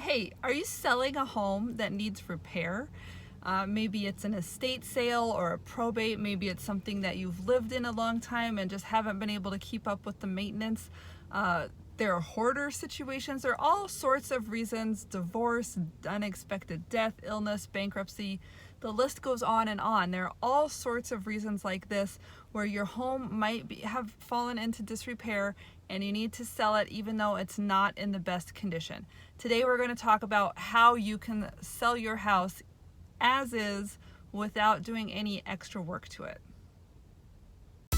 Hey, are you selling a home that needs repair? Maybe it's an estate sale or a probate. Maybe it's something that you've lived in a long time and just haven't been able to keep up with the maintenance. There are hoarder situations. There are all sorts of reasons: divorce, unexpected death, illness, bankruptcy. The list goes on and on. There are all sorts of reasons like this where your home might have fallen into disrepair and you need to sell it even though it's not in the best condition. Today we're going to talk about how you can sell your house as is without doing any extra work to it.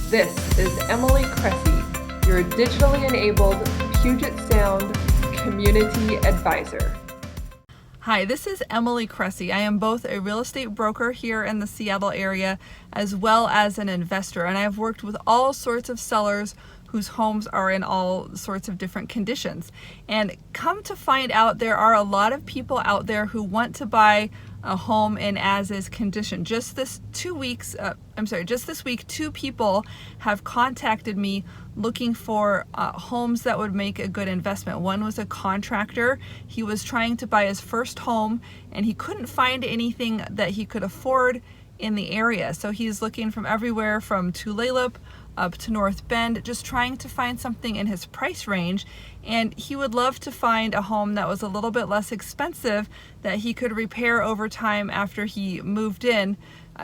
This is Emily Cressey, your digitally enabled Puget Sound community advisor. Hi, this is Emily Cressey. I am both a real estate broker here in the Seattle area as well as an investor, and I've worked with all sorts of sellers whose homes are in all sorts of different conditions. And come to find out, there are a lot of people out there who want to buy a home in as-is condition. Just this week, 2 people have contacted me looking for homes that would make a good investment. One was a contractor. He was trying to buy his first home and he couldn't find anything that he could afford in the area. So he's looking from everywhere from Tulalip up to North Bend, just trying to find something in his price range. And he would love to find a home that was a little bit less expensive that he could repair over time after he moved in.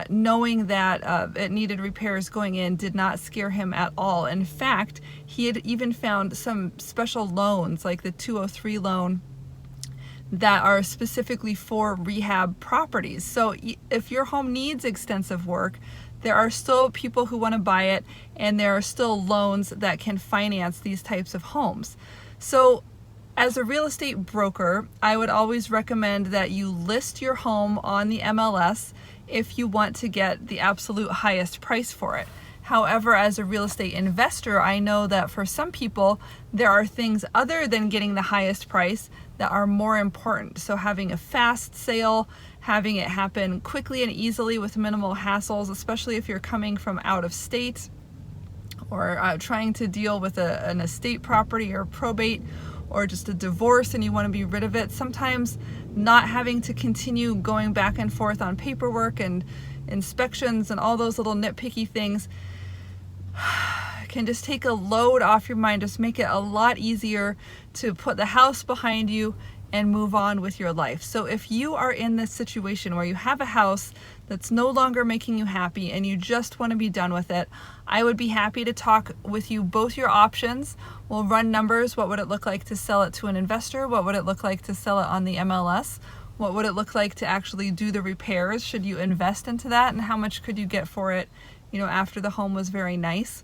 Knowing that it needed repairs going in did not scare him at all. In fact, he had even found some special loans like the 203 loan that are specifically for rehab properties. So if your home needs extensive work, there are still people who want to buy it, and there are still loans that can finance these types of homes. So as a real estate broker, I would always recommend that you list your home on the MLS if you want to get the absolute highest price for it. However, as a real estate investor, I know that for some people, there are things other than getting the highest price that are more important. So having a fast sale, having it happen quickly and easily with minimal hassles, especially if you're coming from out of state or trying to deal with an estate property or probate or just a divorce and you want to be rid of it. Sometimes not having to continue going back and forth on paperwork and inspections and all those little nitpicky things can just take a load off your mind, just make it a lot easier to put the house behind you and move on with your life. So if you are in this situation where you have a house that's no longer making you happy and you just want to be done with it, I would be happy to talk with you both your options. We'll run numbers. What would it look like to sell it to an investor? What would it look like to sell it on the MLS? What would it look like to actually do the repairs? Should you invest into that? And how much could you get for it, after the home was very nice?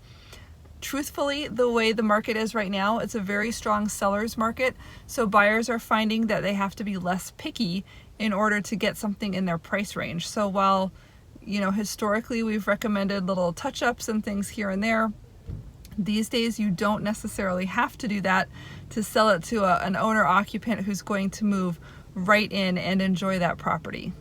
Truthfully, the way the market is right now, it's a very strong seller's market. So buyers are finding that they have to be less picky in order to get something in their price range. So while, historically we've recommended little touch-ups and things here and there, these days you don't necessarily have to do that to sell it to an owner-occupant who's going to move right in and enjoy that property.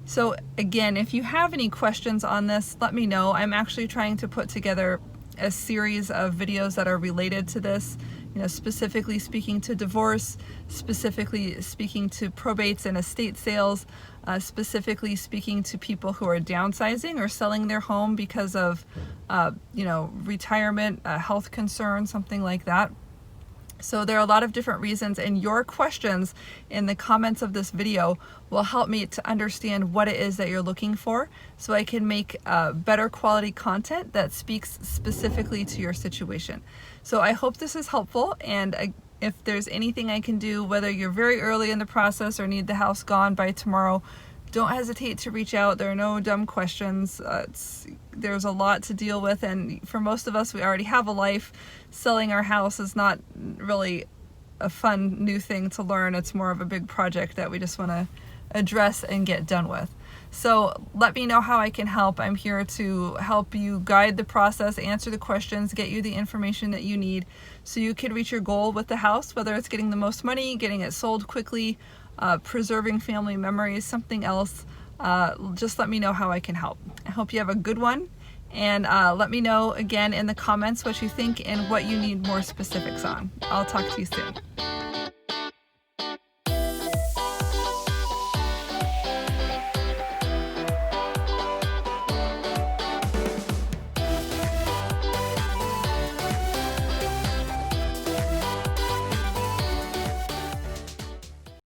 So again, if you have any questions on this, let me know. I'm actually trying to put together a series of videos that are related to this, specifically speaking to divorce, specifically speaking to probates and estate sales, specifically speaking to people who are downsizing or selling their home because of, retirement, health concerns, something like that. So there are a lot of different reasons, and your questions in the comments of this video will help me to understand what it is that you're looking for so I can make better quality content that speaks specifically to your situation. So I hope this is helpful, and if there's anything I can do, whether you're very early in the process or need the house gone by tomorrow, don't hesitate to reach out. There are no dumb questions. There's a lot to deal with, and for most of us, we already have a life. Selling our house is not really a fun new thing to learn. It's more of a big project that we just want to address and get done with. So let me know how I can help. I'm here to help you guide the process, answer the questions, get you the information that you need so you can reach your goal with the house, whether it's getting the most money, getting it sold quickly, preserving family memories, something else. Just let me know how I can help. I hope you have a good one, and let me know again in the comments what you think and what you need more specifics on. I'll talk to you soon.